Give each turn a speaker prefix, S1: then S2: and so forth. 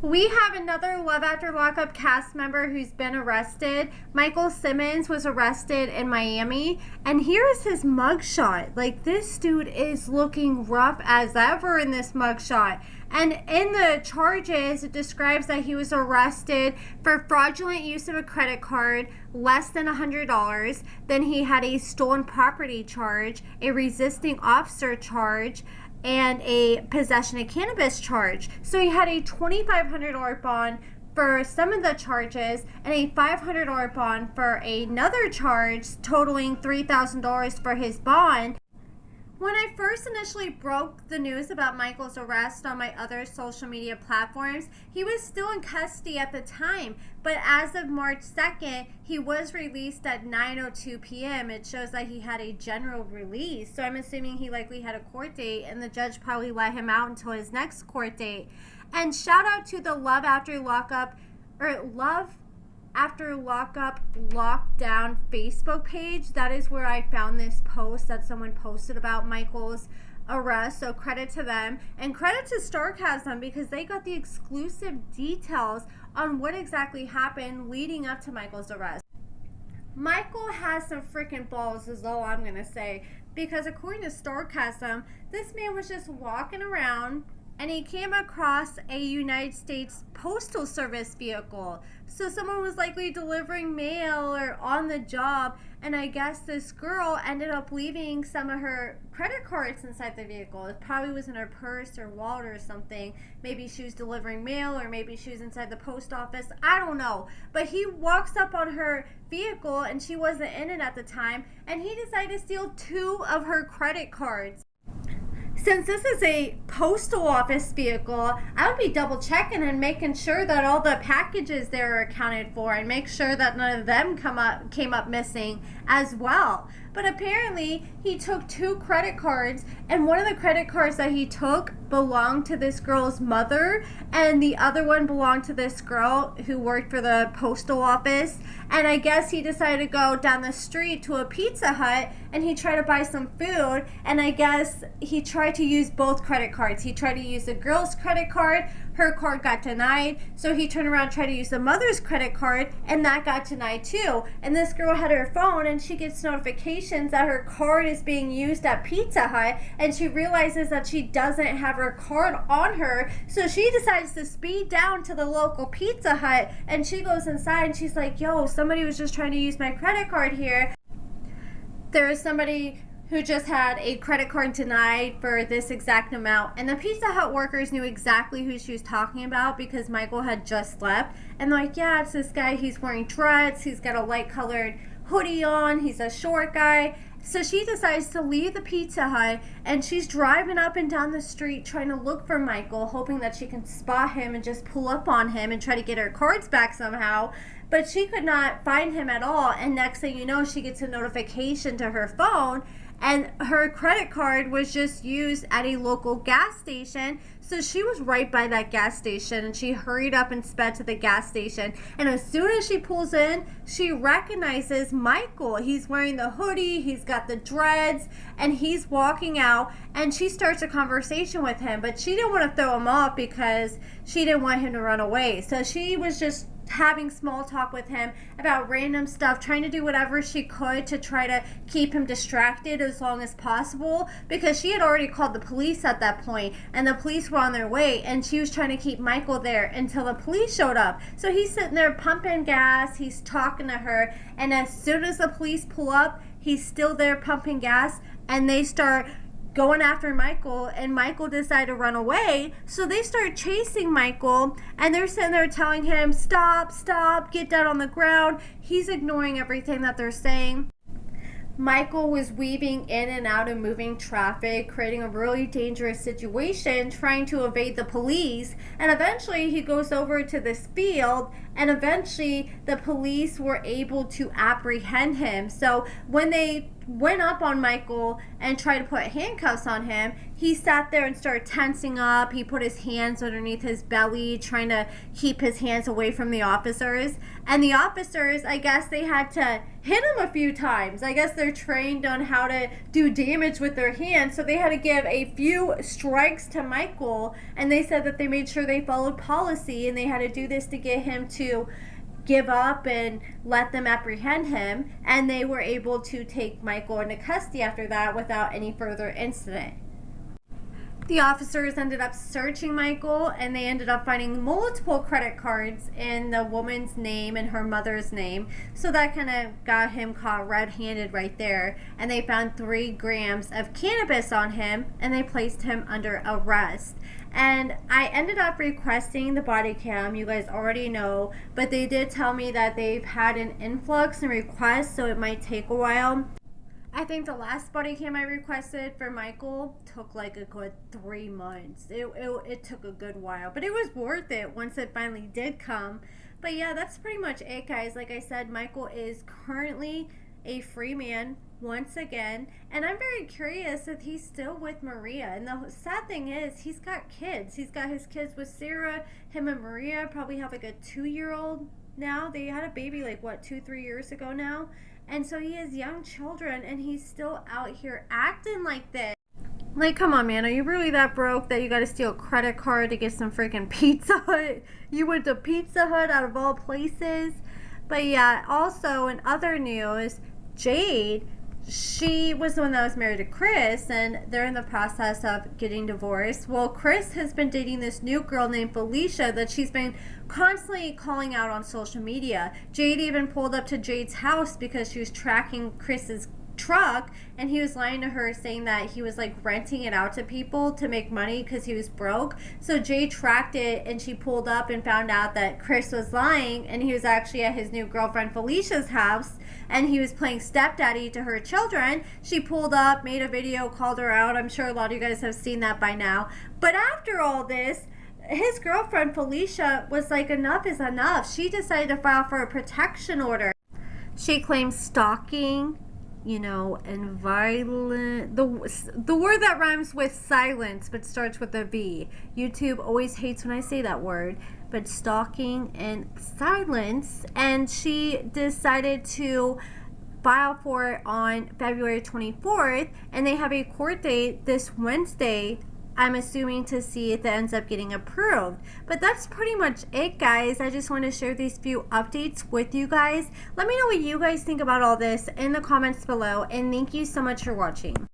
S1: We have another Love After Lockup cast member who's been arrested. Michael Simmons was arrested in Miami, and here is his mugshot. Like, this dude is looking rough as ever in this mugshot. And in the charges, it describes that he was arrested for fraudulent use of a credit card, less than $100. Then he had a stolen property charge, a resisting officer charge, and a possession of cannabis charge. So he had a $2,500 bond for some of the charges and a $500 bond for another charge, totaling $3,000 for his bond. When I first initially broke the news about Michael's arrest on my other social media platforms, he was still in custody at the time. But as of March 2nd, he was released at 9:02 p.m. It shows that he had a general release. So I'm assuming he likely had a court date, and the judge probably let him out until his next court date. And shout out to the Love After Lockup Lockdown Facebook page. That is where I found this post that someone posted about Michael's arrest. So credit to them, and credit to Sarcasm, because they got the exclusive details on what exactly happened leading up to Michael's arrest. Michael has some freaking balls, is all I'm gonna say, because according to Sarcasm, this man was just walking around and he came across a United States Postal Service vehicle. So someone was likely delivering mail or on the job, and I guess this girl ended up leaving some of her credit cards inside the vehicle. It probably was in her purse or wallet or something. Maybe she was delivering mail, or maybe she was inside the post office. I don't know. But he walks up on her vehicle, and she wasn't in it at the time, and he decided to steal 2 of her credit cards. Since this is a postal office vehicle, I would be double checking and making sure that all the packages there are accounted for, and make sure that none of them came up missing as well. But apparently he took 2 credit cards, and one of the credit cards that he took belonged to this girl's mother, and the other one belonged to this girl who worked for the postal office. And I guess he decided to go down the street to a Pizza Hut, and he tried to buy some food, and I guess he tried to use both credit cards. He tried to use the girl's credit card, her card got denied, so he turned around and tried to use the mother's credit card, and that got denied too. And this girl had her phone, and she gets notifications that her card is being used at Pizza Hut, and she realizes that she doesn't have her card on her, so she decides to speed down to the local Pizza Hut, and she goes inside and she's like, yo, somebody was just trying to use my credit card here. There is somebody who just had a credit card denied for this exact amount. And the Pizza Hut workers knew exactly who she was talking about, because Michael had just left. And they're like, yeah, it's this guy. He's wearing dreads. He's got a light colored hoodie on. He's a short guy. So she decides to leave the Pizza Hut, and she's driving up and down the street trying to look for Michael, hoping that she can spot him and just pull up on him and try to get her cards back somehow. But she could not find him at all. And next thing you know, she gets a notification to her phone, and her credit card was just used at a local gas station. So she was right by that gas station, and she hurried up and sped to the gas station. And as soon as she pulls in, she recognizes Michael. He's wearing the hoodie, he's got the dreads, and he's walking out, and she starts a conversation with him. But she didn't want to throw him off because she didn't want him to run away. So she was just having small talk with him about random stuff, trying to do whatever she could to try to keep him distracted as long as possible, because she had already called the police at that point, and the police were on their way, and she was trying to keep Michael there until the police showed up. So he's sitting there pumping gas, he's talking to her, and as soon as the police pull up, he's still there pumping gas, and they start going after Michael, and Michael decided to run away. So they start chasing Michael, and they're sitting there telling him, stop, stop, get down on the ground. He's ignoring everything that they're saying. Michael was weaving in and out of moving traffic, creating a really dangerous situation, trying to evade the police. And eventually he goes over to this field, and eventually the police were able to apprehend him. So when they went up on Michael and tried to put handcuffs on him, he sat there and started tensing up. He put his hands underneath his belly, trying to keep his hands away from the officers. And the officers, I guess they had to hit him a few times. I guess they're trained on how to do damage with their hands, so they had to give a few strikes to Michael, and they said that they made sure they followed policy, and they had to do this to get him to give up and let them apprehend him, and they were able to take Michael into custody after that without any further incident. The officers ended up searching Michael, and they ended up finding multiple credit cards in the woman's name and her mother's name. So that kind of got him caught red-handed right there. And they found 3 grams of cannabis on him, and they placed him under arrest. And I ended up requesting the body cam, you guys already know, but they did tell me that they've had an influx in requests, so it might take a while. I think the last body cam I requested for Michael took like a good 3 months. It took a good while, but it was worth it once it finally did come. But yeah, that's pretty much it, guys. Like I said, Michael is currently a free man once again, and I'm very curious if he's still with Maria. And the sad thing is, he's got kids. He's got his kids with Sarah. Him and Maria probably have like a 2-year-old now. They had a baby like, what, 2-3 years ago now? And so he has young children, and he's still out here acting like this. Like, come on, man. Are you really that broke that you got to steal a credit card to get some freaking Pizza Hut? You went to Pizza Hut out of all places? But yeah, also in other news, Jade, she was the one that was married to Chris, and they're in the process of getting divorced. Well, Chris has been dating this new girl named Felicia that she's been constantly calling out on social media. Jade even pulled up to Jade's house because she was tracking Chris's truck, and he was lying to her, saying that he was like renting it out to people to make money because he was broke. So Jade tracked it, and she pulled up and found out that Chris was lying, and he was actually at his new girlfriend Felicia's house, and he was playing stepdaddy to her children. She pulled up, made a video, called her out. I'm sure a lot of you guys have seen that by now. But after all this, his girlfriend Felicia was like, enough is enough. She decided to file for a protection order. She claims stalking, you know, and violent, the word that rhymes with silence but starts with a V. YouTube always hates when I say that word, but stalking and silence. And she decided to file for it on February 24th, and they have a court date this Wednesday, I'm assuming, to see if it ends up getting approved. But that's pretty much it, guys. I just want to share these few updates with you guys. Let me know what you guys think about all this in the comments below, and thank you so much for watching.